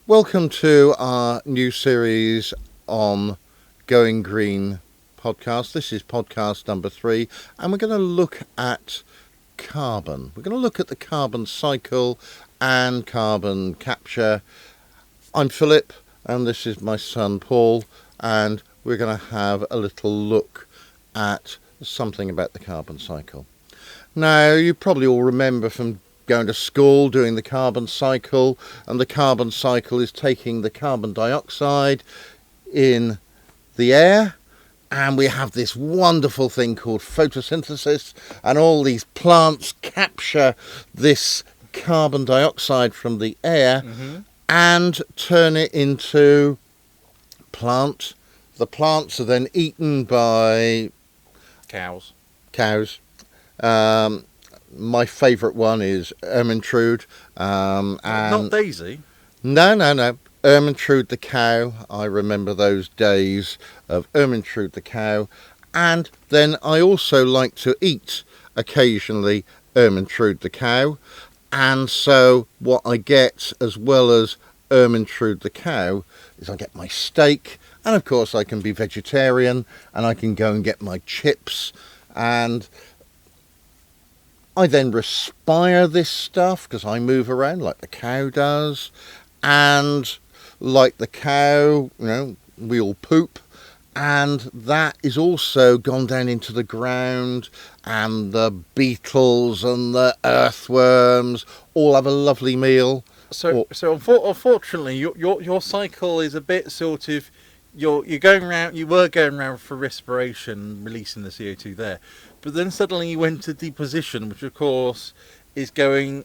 Welcome to our new series on Going Green podcast. This is podcast number 3, and we're going to look at carbon. We're going to look at the carbon cycle and carbon capture. I'm Philip, and this is my son Paul, and we're going to have a little look at something about the carbon cycle. Now, you probably all remember from going to school doing the carbon cycle, and the carbon cycle is taking the carbon dioxide in the air, and we have this wonderful thing called photosynthesis, and all these plants capture this carbon dioxide from the air and turn it into plant. The plants are then eaten by Cows. My favourite one is Ermintrude. Not Daisy. No. Ermintrude the cow. I remember those days of Ermintrude the cow. And then I also like to eat occasionally Ermintrude the cow. And so what I get, as well as Ermintrude the cow, is I get my steak. And of course I can be vegetarian, and I can go and get my chips, and I then respire this stuff because I move around like the cow does, and like the cow, we all poop, and that is also gone down into the ground, and the beetles and the earthworms all have a lovely meal. So unfortunately, your cycle is a bit sort of. You were going around for respiration, releasing the CO2 there, but then suddenly you went to deposition, which of course is going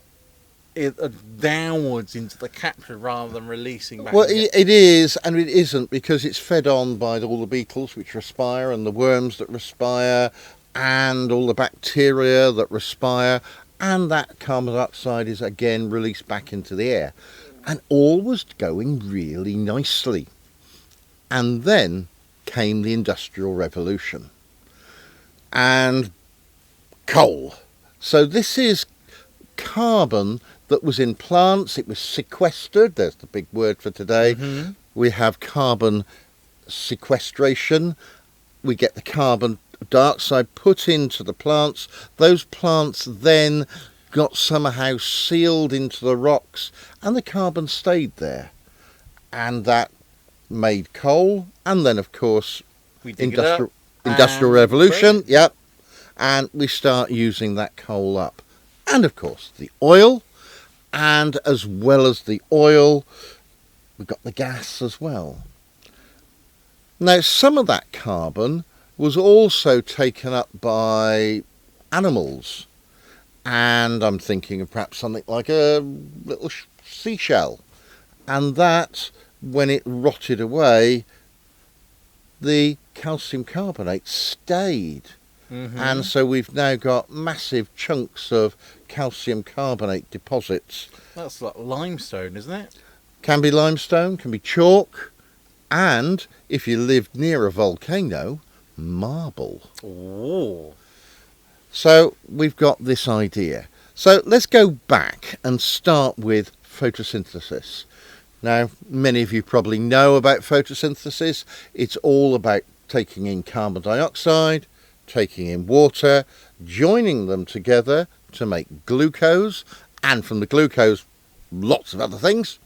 downwards into the capture rather than releasing back. Well, it is and it isn't, because it's fed on by all the beetles which respire, and the worms that respire, and all the bacteria that respire, and that carbon dioxide is again released back into the air, and all was going really nicely. And then came the Industrial Revolution and coal. So this is carbon that was in plants. It was sequestered. There's the big word for today. We have carbon sequestration. We get the carbon dioxide put into the plants. Those plants then got somehow sealed into the rocks, and the carbon stayed there. And that made coal, and then of course industrial revolution, and we start using that coal up, and of course the oil, and as well as the oil we've got the gas as well. Now some of that carbon was also taken up by animals, and I'm thinking of perhaps something like a little seashell, and that, when it rotted away, the calcium carbonate stayed. And so we've now got massive chunks of calcium carbonate deposits. That's like limestone, isn't it? Can be limestone, can be chalk, and if you lived near a volcano, marble. Oh. So we've got this idea. So let's go back and start with photosynthesis. Now, many of you probably know about photosynthesis. It's all about taking in carbon dioxide, taking in water, joining them together to make glucose, and from the glucose, lots of other things.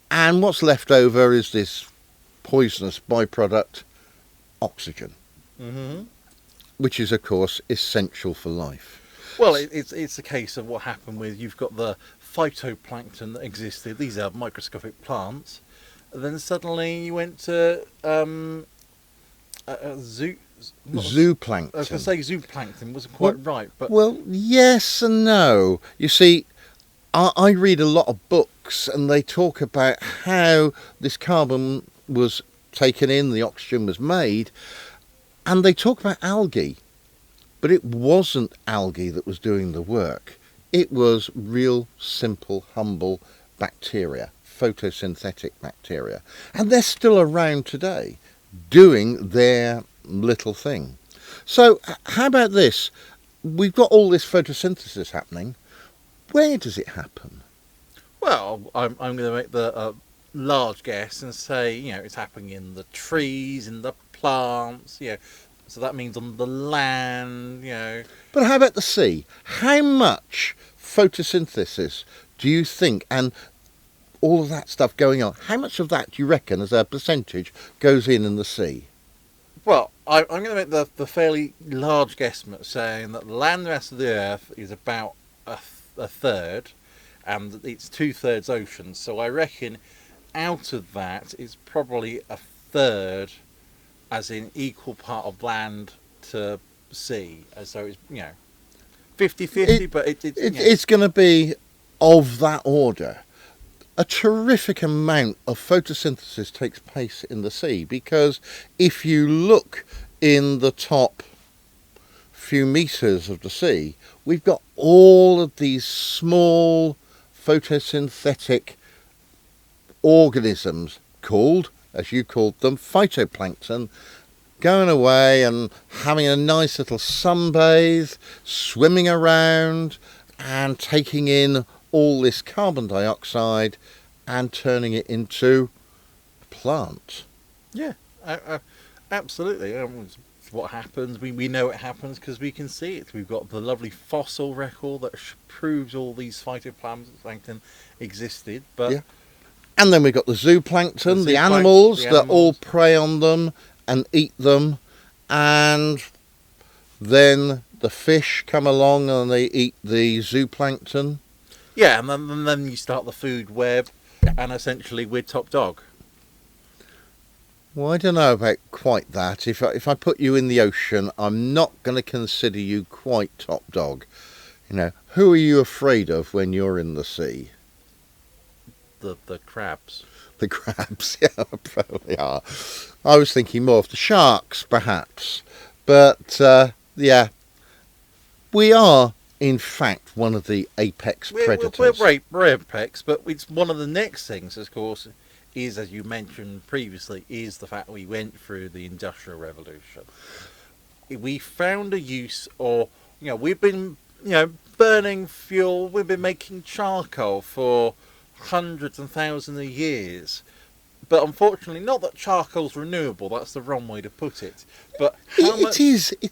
And what's left over is this poisonous byproduct, oxygen, which is, of course, essential for life. Well, it's a case of what happened with, you've got the phytoplankton that existed. These are microscopic plants. And then suddenly you went to zooplankton. I was going to say zooplankton wasn't quite right, but well, yes and no. You see, I read a lot of books, and they talk about how this carbon was taken in, the oxygen was made, and they talk about algae, but it wasn't algae that was doing the work. It was real, simple, humble bacteria, photosynthetic bacteria. And they're still around today, doing their little thing. So, how about this? We've got all this photosynthesis happening. Where does it happen? Well, I'm going to make the large guess and say, it's happening in the trees, in the plants, so that means on the land. But how about the sea? How much photosynthesis do you think, and all of that stuff going on, how much of that do you reckon as a percentage goes in the sea? Well, I'm going to make the fairly large guesstimate saying that the land rest of the Earth is about a third, and it's 2/3 ocean. So I reckon out of that it's probably a third, as in equal part of land to sea. So it's 50-50, but it's going to be of that order. A terrific amount of photosynthesis takes place in the sea, because if you look in the top few meters of the sea, we've got all of these small photosynthetic organisms called, as you called them, phytoplankton, going away and having a nice little sunbathe, swimming around and taking in all this carbon dioxide and turning it into plant. Yeah, absolutely. What happens? We know it happens because we can see it. We've got the lovely fossil record that proves all these phytoplankton existed. But yeah. And then we've got the zooplankton, the animals that all prey on them and eat them, and then the fish come along and they eat the zooplankton. Yeah, and then you start the food web, and essentially we're top dog. Well, I don't know about quite that. If I put you in the ocean, I'm not going to consider you quite top dog. Who are you afraid of when you're in the sea? The crabs. The crabs, yeah, probably are. I was thinking more of the sharks, perhaps. But, yeah, we are, in fact, one of the apex predators. We're apex, but it's one of the next things, of course, is, as you mentioned previously, is the fact we went through the Industrial Revolution. We found a use, or, we've been, burning fuel, we've been making charcoal for hundreds and thousands of years. But unfortunately, not that charcoal's renewable, that's the wrong way to put it. But it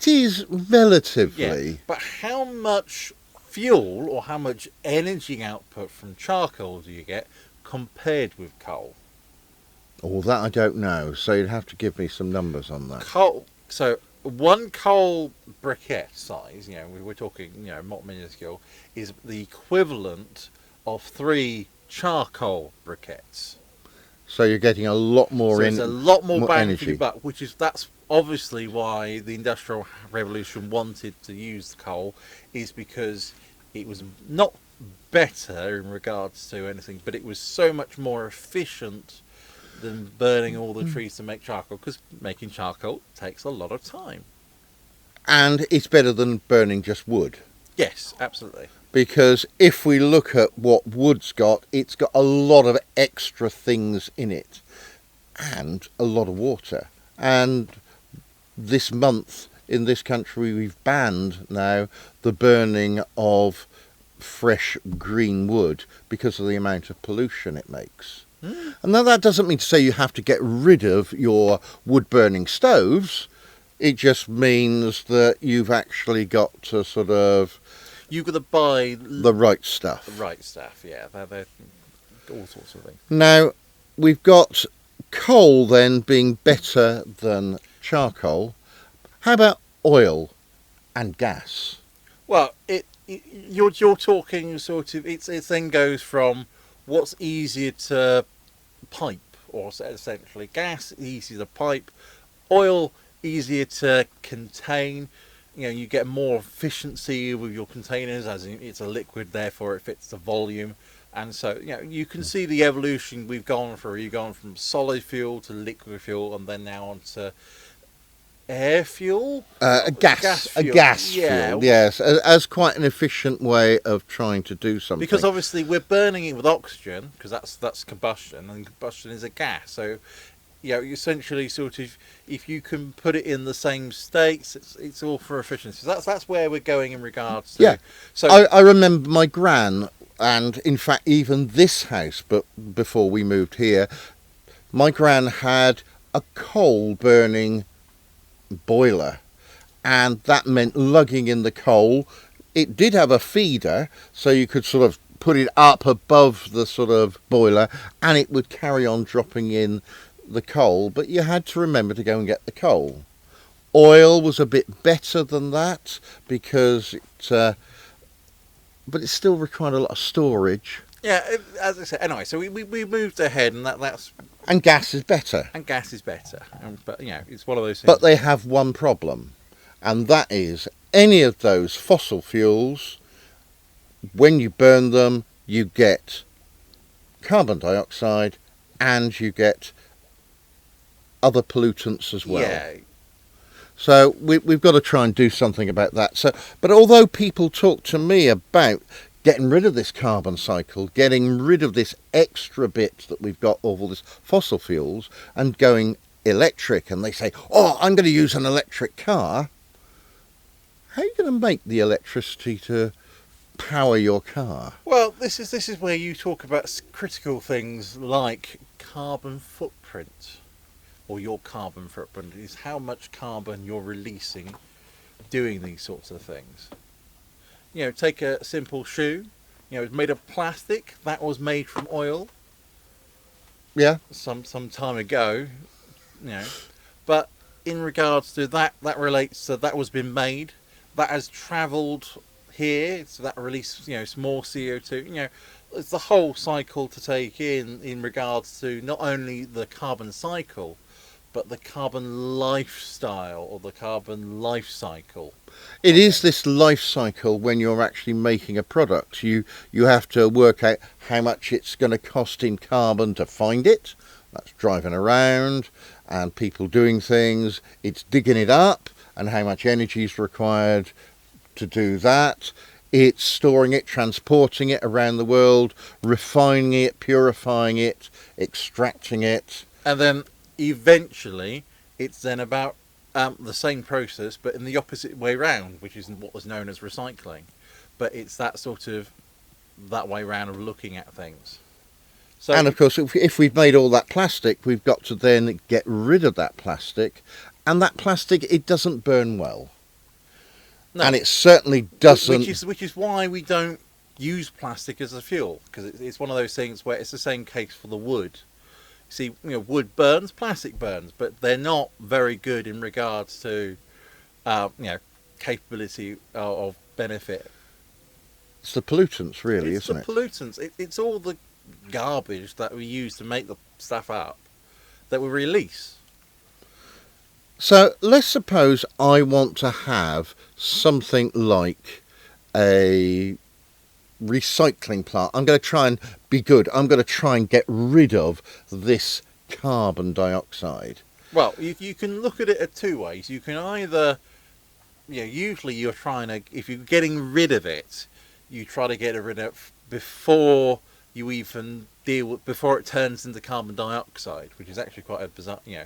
is relatively. Yeah, but how much fuel or how much energy output from charcoal do you get compared with coal? Oh, that I don't know. So you'd have to give me some numbers on that. So one coal briquette size, we're talking, not minuscule, is the equivalent of 3 charcoal briquettes. So you're getting a lot more it's a lot more bang energy. for your buck, that's obviously why the Industrial Revolution wanted to use coal, is because it was not better in regards to anything, but it was so much more efficient than burning all the trees to make charcoal, because making charcoal takes a lot of time. And it's better than burning just wood. Yes, absolutely. Because if we look at what wood's got, it's got a lot of extra things in it and a lot of water. And this month in this country we've banned now the burning of fresh green wood because of the amount of pollution it makes. And now that doesn't mean to say you have to get rid of your wood burning stoves. It just means that you've actually got to sort of... You've got to buy the right stuff. The right stuff, yeah. They're all sorts of things. Now, we've got coal then being better than charcoal. How about oil and gas? Well, you're talking sort of... It then goes from what's easier to pipe, or essentially gas, easier to pipe. Oil, easier to contain. You get more efficiency with your containers, as in it's a liquid, therefore it fits the volume. And so, you can see the evolution we've gone through. You've gone from solid fuel to liquid fuel, and then now on to air fuel? A gas fuel, yes, as quite an efficient way of trying to do something. Because obviously we're burning it with oxygen, because that's combustion, and combustion is a gas. So, essentially sort of, if you can put it in the same states, it's all for efficiency. So that's where we're going in regards to... Yeah. So I remember my gran And in fact, even this house, but before we moved here, my gran had a coal burning boiler, and that meant lugging in the coal. It did have a feeder, so you could sort of put it up above the sort of boiler, and it would carry on dropping in the coal, but you had to remember to go and get the coal. Oil was a bit better than that, because but it still required a lot of storage. Yeah, as I said, anyway, so we moved ahead, and that's... And gas is better. And gas is better. But, you know, it's one of those things. But they have one problem, and that is any of those fossil fuels, when you burn them, you get carbon dioxide and you get other pollutants as well. Yeah. So we've got to try and do something about that. So, but although people talk to me about getting rid of this carbon cycle, getting rid of this extra bit that we've got of all this fossil fuels and going electric, and they say, oh, I'm going to use an electric car, how are you going to make the electricity to power your car? Well, this is where you talk about critical things like carbon footprint, or your carbon footprint is how much carbon you're releasing doing these sorts of things. You know, take a simple shoe. You know, it's made of plastic. That was made from oil. Yeah. Some time ago. You know, but in regards to that relates to that was been made. That has travelled here, so that releases, you know, some more CO2. You know, it's the whole cycle to take in regards to not only the carbon cycle, but the carbon lifestyle or the carbon life cycle. It is this life cycle when you're actually making a product. You have to work out how much it's going to cost in carbon to find it. That's driving around and people doing things. It's digging it up and how much energy is required to do that. It's storing it, transporting it around the world, refining it, purifying it, extracting it. And then eventually it's then about the same process but in the opposite way round, which is what was known as recycling. But it's that sort of that way round of looking at things. So, and of course, if we've made all that plastic, we've got to then get rid of that plastic, and that plastic, it doesn't burn well. no, And it certainly doesn't. which is why we don't use plastic as a fuel, because it's one of those things where it's the same case for the wood. See, you know, wood burns, plastic burns, but they're not very good in regards to, you know, capability of benefit. It's the pollutants, really, It's isn't the it? pollutants. It's all the garbage that we use to make the stuff up that we release. So let's suppose I want to have something like a recycling plant. I'm going to try and be good. I'm going to try and get rid of this carbon dioxide. Well, you can look at it two ways. You can either, you know, usually you're trying to, if you're getting rid of it, you try to get rid of it before you even deal with, before it turns into carbon dioxide, which is actually quite a bizarre, you know,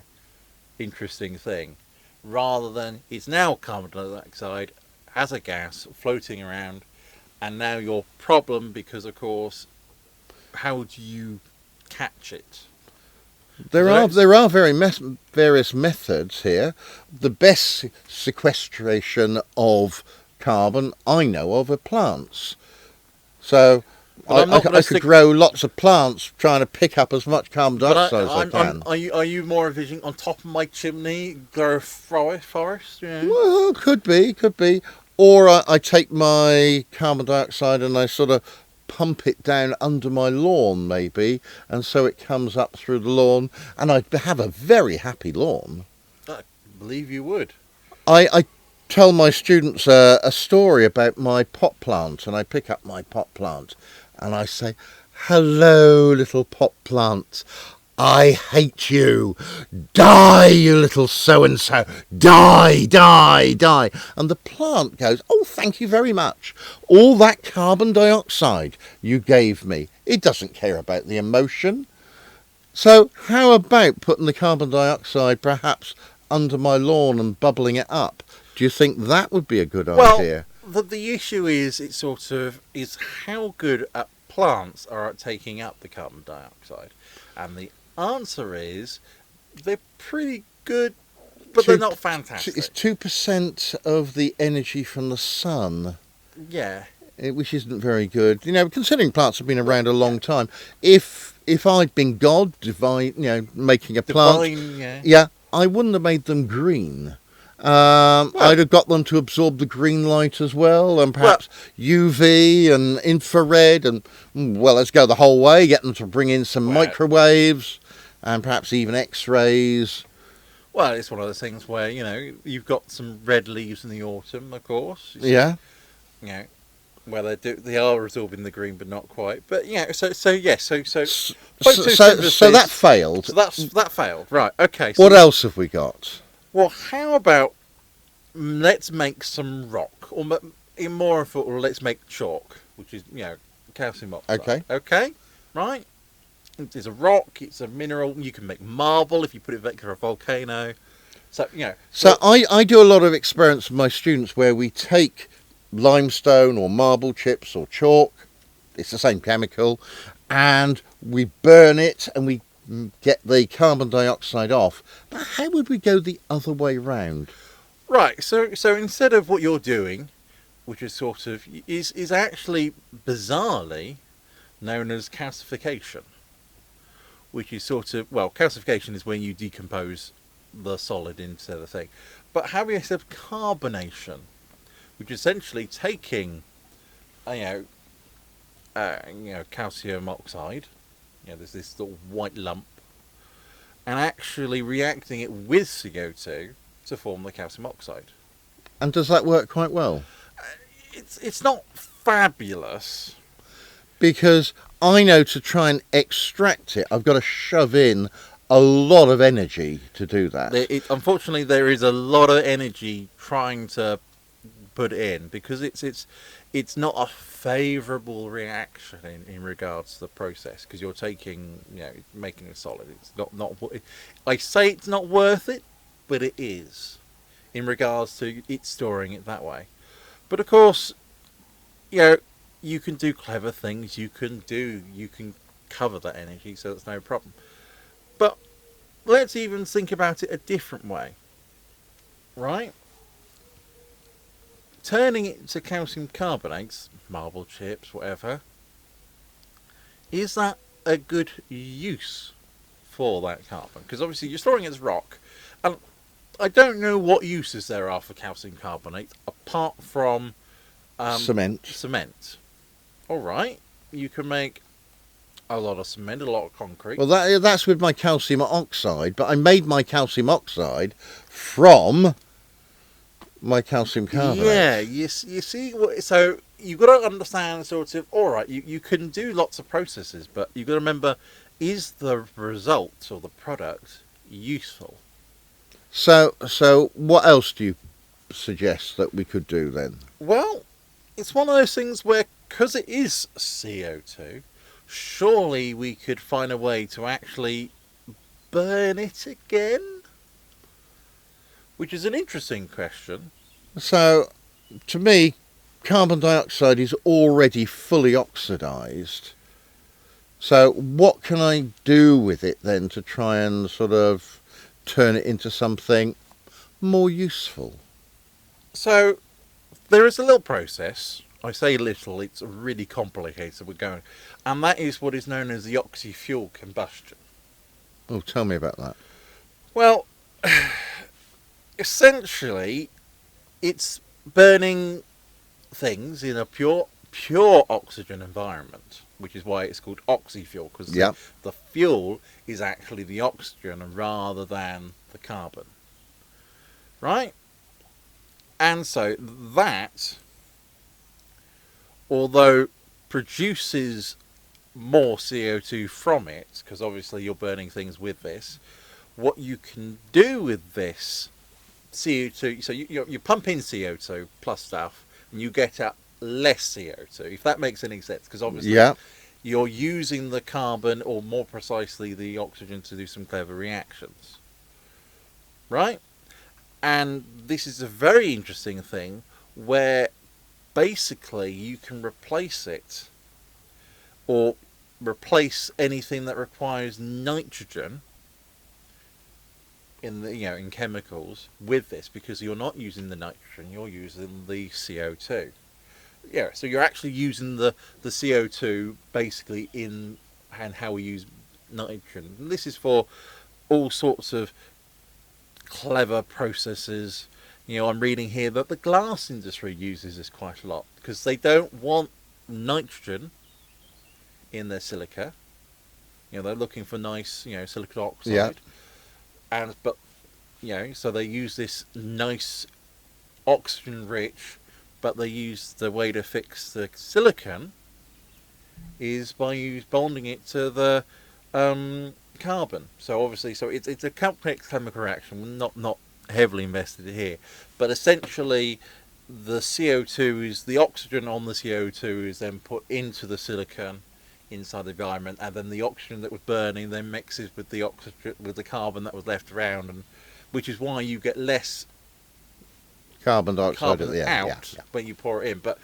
interesting thing, rather than it's now carbon dioxide as a gas floating around, and now your problem, because of course, how do you catch it? There are various methods here. The best sequestration of carbon I know of are plants. So I could grow lots of plants trying to pick up as much carbon dioxide as I can. Are you more envisioning on top of my chimney grow a forest? You know? Well, could be. Or I take my carbon dioxide and I sort of pump it down under my lawn, maybe, and so it comes up through the lawn, and I have a very happy lawn. I believe you would. I tell my students a story about my pot plant, and I pick up my pot plant, and I say, "Hello, little pot plant. I hate you. Die, you little so-and-so. Die, die, die." And the plant goes, "Oh, thank you very much. All that carbon dioxide you gave me." It doesn't care about the emotion. So how about putting the carbon dioxide perhaps under my lawn and bubbling it up? Do you think that would be a good idea? Well, the issue is, it sort of is how good at plants are taking up the carbon dioxide? And the answer is they're pretty good, but they're not fantastic. It's 2% of the energy from the sun, Yeah. which isn't very good. Considering plants have been around a long time, if I'd been God, divine, making a plant, yeah. I wouldn't have made them green. I'd have got them to absorb the green light as well, and perhaps UV and infrared, and let's go the whole way. Get them to bring in some microwaves, and perhaps even X-rays. Well, it's one of those things where you've got some red leaves in the autumn, of course. Yeah. Where they are absorbing the green, but not quite. But so that failed. So that failed, right? Okay. So what else have we got? Well, how about let's make some rock, or let's make chalk, which is calcium oxide. Okay, right. It's a rock. It's a mineral. You can make marble if you put it vector a volcano. So So I do a lot of experiments with my students where we take limestone or marble chips or chalk, it's the same chemical, and we burn it and we get the carbon dioxide off. But how would we go the other way round? Right, so instead of what you're doing, which is sort of is actually bizarrely known as calcification, which is sort of, calcification is when you decompose the solid into the thing, but how we have carbonation, which is essentially taking, calcium oxide, there's this little white lump, and actually reacting it with CO2 to form the calcium oxide. And does that work quite well? It's not fabulous. Because I know to try and extract it, I've got to shove in a lot of energy to do that. Unfortunately, there is a lot of energy trying to put in, because it's not a favourable reaction in regards to the process, because you're taking making a solid. It's not I say it's not worth it, but it is in regards to it storing it that way. But of course, you can do clever things. You can cover that energy, so that's no problem. But let's even think about it a different way, right? Turning it to calcium carbonates, marble chips, whatever, is that a good use for that carbon? Because obviously you're storing it as rock, and I don't know what uses there are for calcium carbonate apart from cement. All right, you can make a lot of cement, a lot of concrete. Well, that's with my calcium oxide, but I made my calcium oxide from my calcium carbonate. Yeah, you see, so you've got to understand sort of, all right, you can do lots of processes, but you've got to remember, is the result or the product useful? So what else do you suggest that we could do then? Well, it's one of those things where, because it is CO2, surely we could find a way to actually burn it again? Which is an interesting question. So, to me, carbon dioxide is already fully oxidised. So what can I do with it then to try and sort of turn it into something more useful? So there is a little process. I say little, it's really complicated. We're going, and that is what is known as the oxy-fuel combustion. Oh, tell me about that. Well, essentially, it's burning things in a pure oxygen environment, which is why it's called oxy-fuel, because the fuel is actually the oxygen rather than the carbon. Right? And so that, although produces more CO2 from it, because obviously you're burning things with this, what you can do with this CO2, so you pump in CO2 plus stuff, and you get out less CO2, if that makes any sense, because obviously you're using the carbon, or more precisely the oxygen, to do some clever reactions. Right? And this is a very interesting thing where basically you can replace it or replace anything that requires nitrogen in the in chemicals with this, because you're not using the nitrogen, you're using the CO2. Yeah, so you're actually using the CO2 basically in and how we use nitrogen. And this is for all sorts of clever processes. I'm reading here that the glass industry uses this quite a lot because they don't want nitrogen in their silica. They're looking for nice, silicon oxide. Yeah. But so they use this nice oxygen rich, but they use the way to fix the silicon is by bonding it to the carbon. So obviously, it's a complex chemical reaction, not heavily invested here, but essentially the CO2 is the oxygen on the CO2 is then put into the silicon inside the environment, and then the oxygen that was burning then mixes with the oxygen with the carbon that was left around, and which is why you get less Carbon dioxide at the end. out when you pour it in. But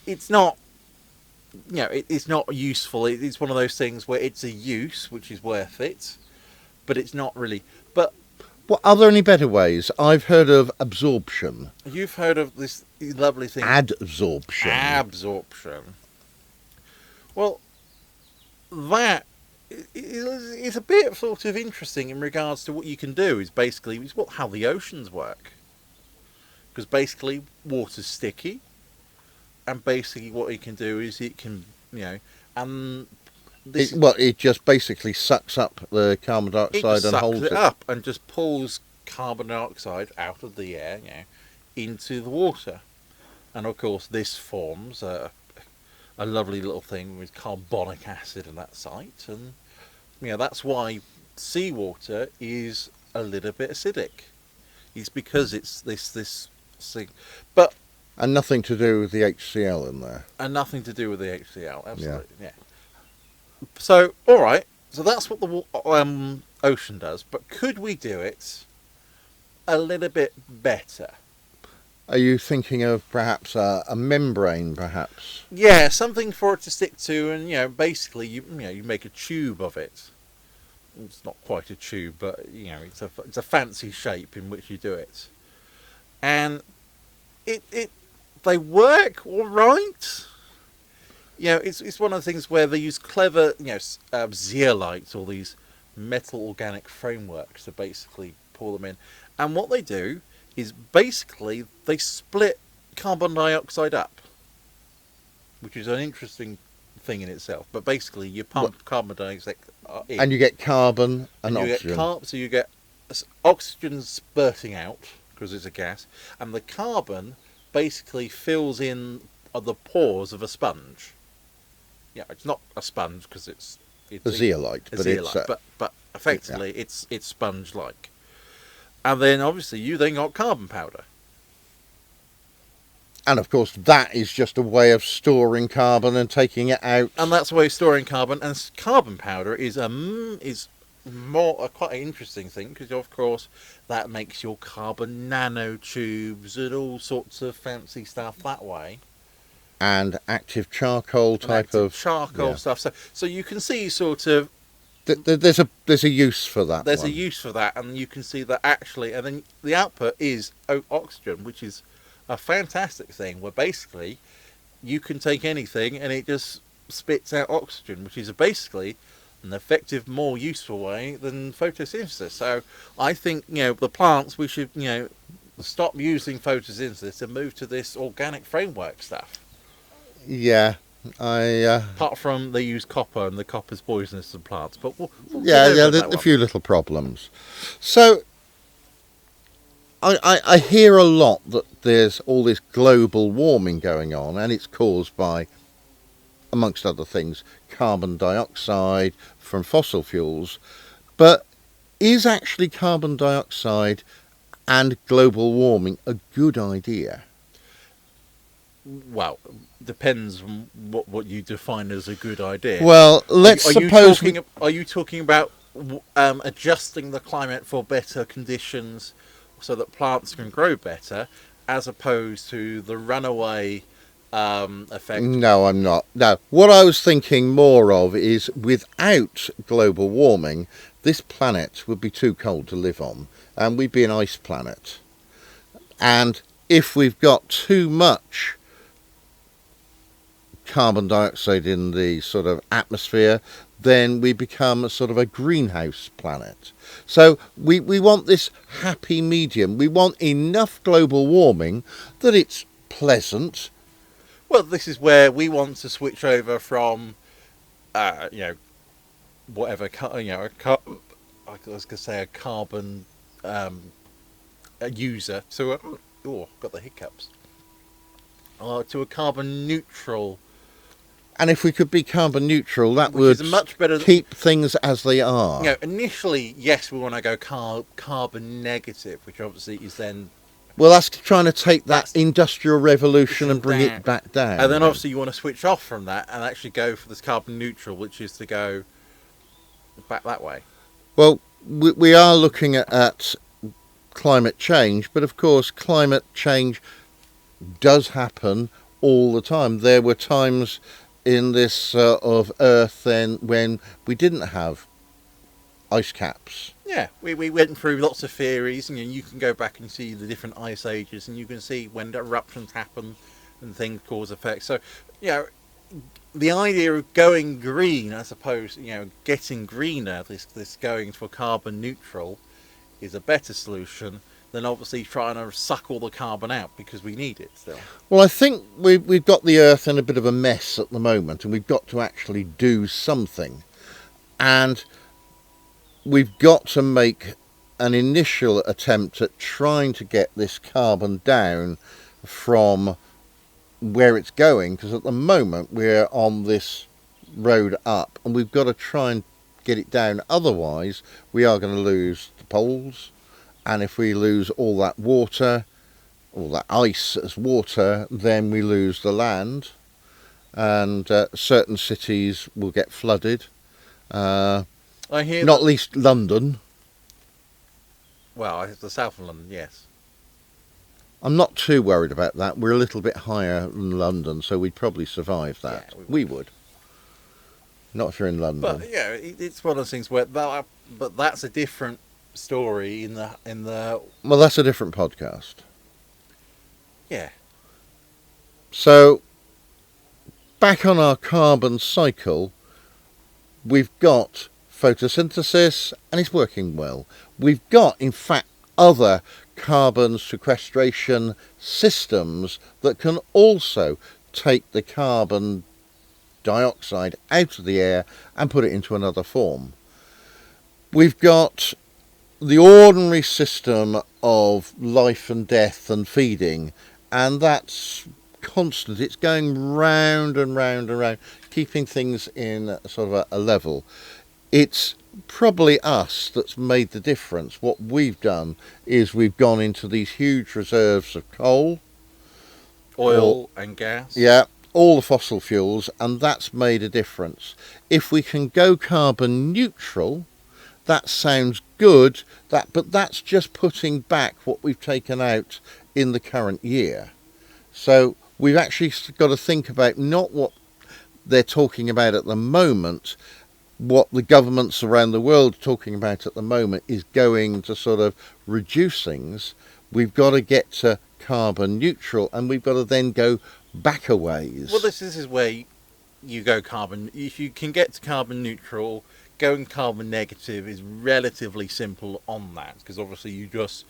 it's not it's not useful. It's one of those things where it's a use which is worth it, but it's not really. But Well, are there any better ways? I've heard of absorption. you've heard of this lovely thing, Adsorption. absorption. Well, that is a bit sort of interesting in regards to what you can do. Is basically how the oceans work, because basically water's sticky, and basically what it can do is it can and this It just basically sucks up the carbon dioxide and holds it up and just pulls carbon dioxide out of the air, into the water, and of course this forms a lovely little thing with carbonic acid in that site, and that's why seawater is a little bit acidic. It's because it's this thing, but And nothing to do with the HCl in there. and nothing to do with the HCl. Absolutely, yeah. So all right, so that's what the ocean does. But could we do it a little bit better? Are you thinking of perhaps a membrane, perhaps? Yeah, something for it to stick to, and basically you make a tube of it. It's not quite a tube, but it's a fancy shape in which you do it, and they work all right. It's one of the things where they use clever zeolites, or these metal organic frameworks, to basically pull them in, and what they do is basically they split carbon dioxide up, which is an interesting thing in itself. But basically, you pump carbon dioxide in, And you get carbon and you oxygen. so you get oxygen spurting out because it's a gas, and the carbon basically fills in the pores of a sponge. Yeah, it's not a sponge because it's a zeolite, a but zeolite, it's but effectively it's sponge-like. And then obviously you then got carbon powder. and of course that is just a way of storing carbon and taking it out. And that's the way of storing carbon. And carbon powder is more quite an interesting thing, because of course that makes your carbon nanotubes and all sorts of fancy stuff that way. And active charcoal type of charcoal stuff. So you can see sort of there's a use for that. there's one. a use for that, and you can see that actually, and then the output is oxygen, which is a fantastic thing, where basically you can take anything and it just spits out oxygen, which is basically an effective, more useful way than photosynthesis. So I think the plants, we should stop using photosynthesis and move to this organic framework stuff. Yeah, Apart from they use copper, and the copper's poisonous to plants, but we'll there's a few little problems. So I hear a lot that there's all this global warming going on, and it's caused by, amongst other things, carbon dioxide from fossil fuels. But is actually carbon dioxide and global warming a good idea? Well, depends on what you define as a good idea. Well, let's suppose... Are you talking about adjusting the climate for better conditions so that plants can grow better, as opposed to the runaway effect. No, I'm not. No, what I was thinking more of is without global warming, this planet would be too cold to live on, and we'd be an ice planet. And if we've got too much carbon dioxide in the sort of atmosphere, then we become a sort of a greenhouse planet. So we want this happy medium. We want enough global warming that it's pleasant. Well, this is where we want to switch over from, whatever, I was going to say a carbon a user to a, got the hiccups, to a carbon neutral. And if we could be carbon neutral, that Which would is much better keep things as they are. Initially, yes, we want to go carbon negative, which obviously is then. Well, that's trying to take that industrial revolution and bring it back down. And then obviously you want to switch off from that and actually go for this carbon neutral, which is to go back that way. Well, we are looking at climate change, but of course climate change does happen all the time. There were times in this of Earth then when we didn't have ice caps. Yeah, we went through lots of theories, and you can go back and see the different ice ages, and you can see when eruptions happen and things cause effects. So, the idea of going green, I suppose, getting greener, this going for carbon neutral, is a better solution than obviously trying to suck all the carbon out, because we need it still. Well, I think we've got the Earth in a bit of a mess at the moment, and we've got to actually do something. And we've got to make an initial attempt at trying to get this carbon down from where it's going, because at the moment we're on this road up, and we've got to try and get it down. Otherwise, we are going to lose the poles. And if we lose all that water, all that ice as water, then we lose the land, and certain cities will get flooded. I hear not least London. Well, the south of London, yes. I'm not too worried about that. We're a little bit higher than London, so we'd probably survive that. Yeah, we would. Not if you're in London. But it's one of those things where but that's a different story in the. Well, that's a different podcast. Yeah. So, back on our carbon cycle, we've got photosynthesis, and it's working well. We've got, in fact, other carbon sequestration systems that can also take the carbon dioxide out of the air and put it into another form. We've got the ordinary system of life and death and feeding, and that's constant. It's going round and round and round, keeping things in sort of a level. It's probably us that's made the difference. What we've done is we've gone into these huge reserves of coal, oil and gas. Yeah, all the fossil fuels, and that's made a difference. If we can go carbon neutral, that sounds good, but that's just putting back what we've taken out in the current year. So we've actually got to think about not what they're talking about at the moment. What the governments around the world are talking about at the moment is going to sort of reduce things. We've got to get to carbon neutral, and we've got to then go back a ways. Well, this is where you go carbon. If you can get to carbon neutral, going carbon negative is relatively simple on that, because obviously you just,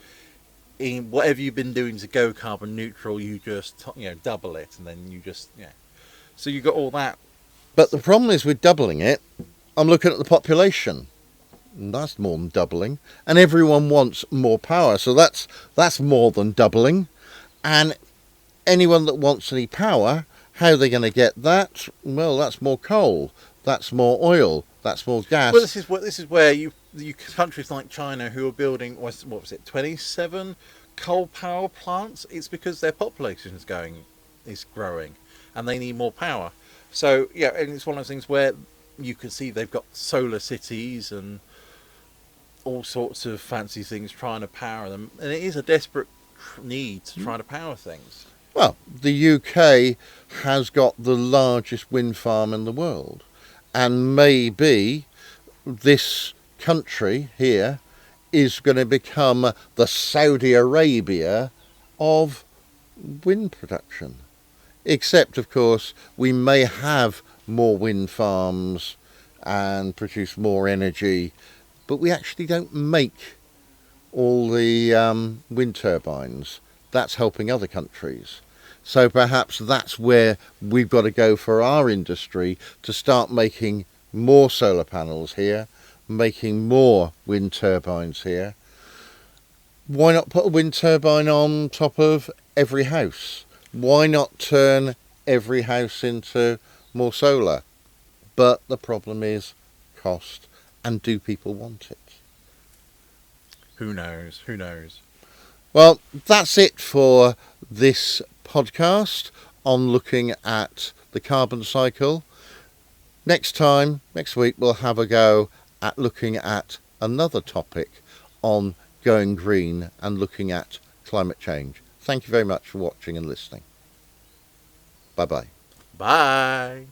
in whatever you've been doing to go carbon neutral, you just double it, and then you just so you got all that. But the problem is with doubling it, I'm looking at the population. That's more than doubling, and everyone wants more power, so that's more than doubling. And anyone that wants any power, how are they going to get that? Well, that's more coal, that's more oil, that's more gas. Well, this is where you countries like China, who are building what was it 27 coal power plants. It's because their population is growing, and they need more power. So and it's one of those things where you can see they've got solar cities and all sorts of fancy things trying to power them, and it is a desperate need to try to power things. Well, the UK has got the largest wind farm in the world, and maybe this country here is going to become the Saudi Arabia of wind production. Except, of course, we may have more wind farms and produce more energy, but we actually don't make all the wind turbines. That's helping other countries. So perhaps that's where we've got to go for our industry, to start making more solar panels here, making more wind turbines here. Why not put a wind turbine on top of every house? Why not turn every house into more solar? But the problem is cost, and do people want it? Who knows? Who knows? Well, that's it for this podcast on looking at the carbon cycle. Next week, we'll have a go at looking at another topic on going green and looking at climate change. Thank you very much for watching and listening. Bye-bye. Bye.